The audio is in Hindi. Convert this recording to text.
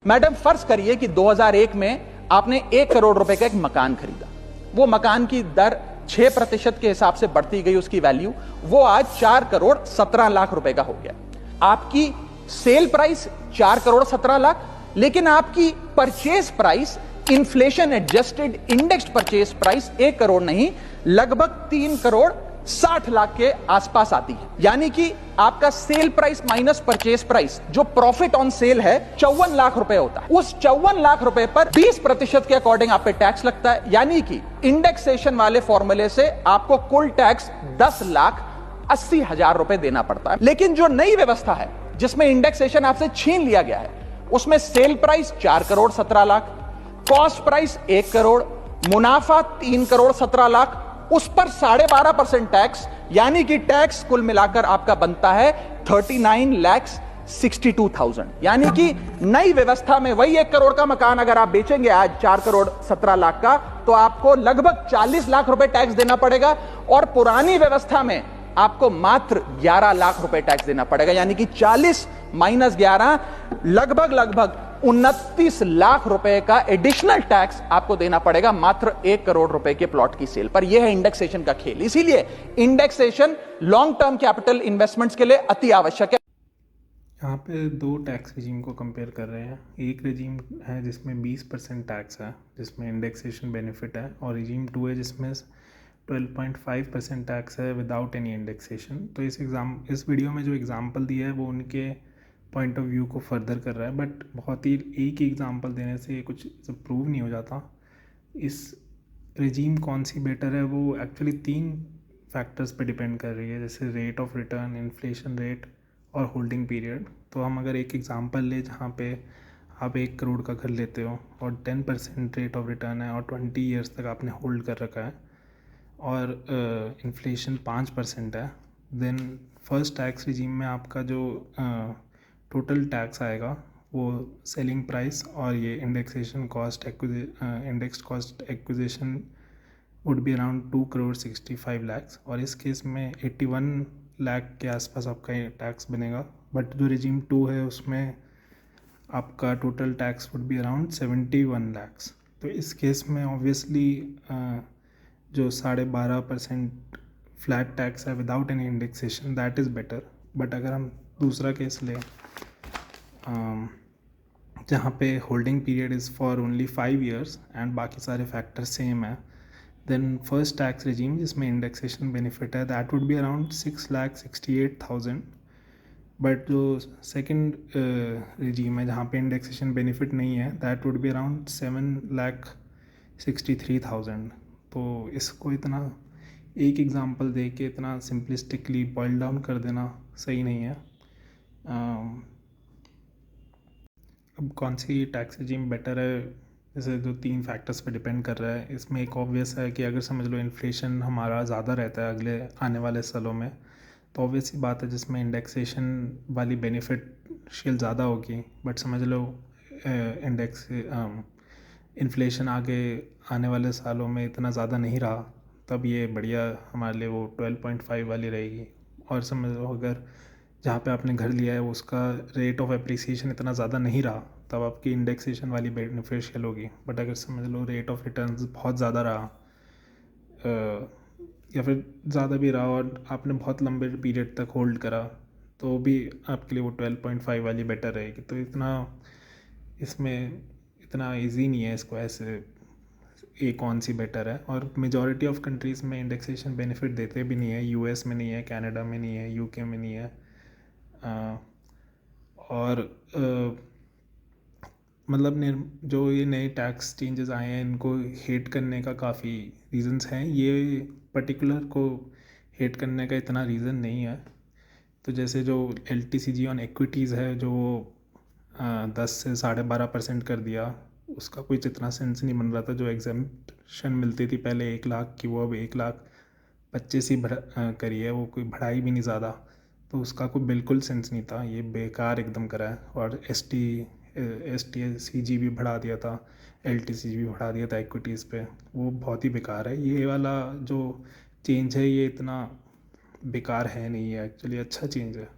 मैडम फर्ज करिए कि 2001 में आपने 1 करोड़ रुपए का एक मकान खरीदा, वो मकान की दर 6% के हिसाब से बढ़ती गई, उसकी वैल्यू वो आज 4 करोड़ 17 लाख रुपए का हो गया। आपकी सेल प्राइस 4 करोड़ 17 लाख, लेकिन आपकी purchase price inflation adjusted indexed purchase price 1 crore नहीं, लगभग 3 करोड़ 60 लाख के आसपास आती है। यानी कि आपका sale price minus purchase price, जो प्रॉफिट ऑन सेल है, 54 लाख रुपए होता है। उस 54 लाख रुपए पर 20% के अकॉर्डिंग आप पे टैक्स लगता है। यानी कि इंडेक्सेशन वाले फॉर्मूले से आपको कुल टैक्स 10,80,000 रुपए देना पड़ता है। लेकिन जो नई व्यवस्था है जिसमें इंडेक्सेशन आपसे छीन लिया गया है, उसमें sale price 4 crore 17 lakh, cost price 1 crore, मुनाफा 3 करोड़ 17 लाख, उस पर 12.5% टैक्स, यानी कि टैक्स कुल मिलाकर आपका बनता है 39,62,000। यानी कि नई व्यवस्था में वही 1 करोड़ का मकान अगर आप बेचेंगे आज 4 करोड़ 17 लाख का, तो आपको लगभग 40 लाख रुपए टैक्स देना पड़ेगा, और पुरानी व्यवस्था में आपको मात्र 11 लाख रुपए टैक्स देना पड़ेगा। यानी कि 40 माइनस 11 लगभग 29 लाख रुपए का एडिशनल टैक्स आपको देना पड़ेगा मात्र 1 करोड़ रुपए के प्लॉट की सेल पर। यह है इंडेक्सेशन का खेल। इसीलिए indexation long term capital investments के लिए अति आवश्यक है। यहाँ पे दो टैक्स रिजीम को कंपेयर कर रहे हैं। एक रिजीम है जिसमें 20% टैक्स है, जिसमें इंडेक्सेशन बेनिफिट है, और रिजीम 2 है जिसमें 12.5% टैक्स है विदाउट एनी इंडेक्सेशन। तो इस वीडियो में जो एग्जांपल दिया है वो उनके पॉइंट ऑफ व्यू को फर्दर कर रहा है, बट बहुत ही एक ही एग्जांपल देने से कुछ प्रूव नहीं हो जाता। इस रिजीम कौन सी बेटर है वो एक्चुअली 3 फैक्टर्स पे डिपेंड कर रही है, जैसे rate of return, inflation rate और होल्डिंग पीरियड। तो हम अगर एक एग्जांपल ले जहाँ पे आप 1 करोड़ का घर लेते हो और 10% रेट ऑफ रिटर्न है और 20 ईयर्स तक आपने होल्ड कर रखा है, और इन्फ्लेशन 5% है, देन फर्स्ट टैक्स रिजीम में आपका जो टोटल टैक्स आएगा वो सेलिंग प्राइस और ये indexation cost indexed cost acquisition would be around 2 crore 65 lakhs, और इस केस में 81 लाख के आसपास आपका टैक्स बनेगा। बट जो रिजीम 2 है उसमें आपका total tax would be around 71 lakhs. तो इस केस में ऑब्वियसली जो 12.5% फ्लैट टैक्स है without any indexation, that is better. But अगर हम दूसरा केस लें जहाँ पे holding period is for only 5 years and बाकी सारे फैक्टर्स सेम है, देन फर्स्ट टैक्स रिजीम जिसमें इंडेक्सेशन बेनिफिट है, that would be around 6,68,000। But जो सेकंड रिजीम है जहाँ पे इंडेक्सेशन बेनिफिट नहीं है, दैट वुड बी अराउंड 7,63,000। तो इसको इतना एक एग्जांपल दे के इतना सिंपलिस्टिकली बॉइल डाउन कर देना सही नहीं है। अब कौन सी टैक्स रिजीम बेटर है, जैसे जो 3 फैक्टर्स पे डिपेंड कर रहा है। इसमें एक ऑब्वियस है कि अगर समझ लो इन्फ्लेशन हमारा ज़्यादा रहता है अगले आने वाले सालों में, तो ऑब्वियस ही बात है जिसमें इंडेक्सेशन वाली बेनिफिशियल ज़्यादा होगी। बट समझ लो इन्फ्लेशन आगे आने वाले सालों में इतना ज़्यादा नहीं रहा, तब ये बढ़िया हमारे लिए वो 12.5 वाली रहेगी। और समझ लो अगर जहाँ पे आपने घर लिया है उसका रेट ऑफ एप्रिसिएशन इतना ज़्यादा नहीं रहा, तब आपकी इंडेक्सेशन वाली बेनिफिशियल होगी। बट अगर समझ लो रेट ऑफ रिटर्न्स बहुत ज़्यादा रहा या फिर ज़्यादा भी रहा और आपने बहुत लंबे पीरियड तक होल्ड करा, तो भी आपके लिए वो 12.5 वाली बेटर रहेगी। तो इसमें इतना ईजी नहीं है इसको ऐसे कौन सी बेटर है। और मेजॉरिटी ऑफ कंट्रीज़ में इंडेक्सेशन बेनिफिट देते भी नहीं है। यूएस में नहीं है, कनाडा में नहीं है, यूके में नहीं है। और मतलब जो ये नए टैक्स चेंजेस आए हैं इनको हेट करने का काफ़ी रीज़न्स हैं, ये पर्टिकुलर को हेट करने का इतना रीज़न नहीं है। तो जैसे जो LTCG ऑन इक्विटीज़ है जो 10 से 12.5% कर दिया, उसका कुछ इतना सेंस नहीं बन रहा था। जो एग्जेम्पशन मिलती थी पहले 1 लाख की, वो अब 1,25,000 ही करी है, वो कोई बढ़ाई भी नहीं ज़्यादा। तो उसका कोई बिल्कुल सेंस नहीं था, ये बेकार एकदम करा है। और STCG भी बढ़ा दिया था, LTCG भी बढ़ा दिया था इक्विटीज़ पे, वो बहुत ही बेकार है। ये वाला जो चेंज है ये इतना बेकार है नहीं है, एक्चुअली अच्छा चेंज है।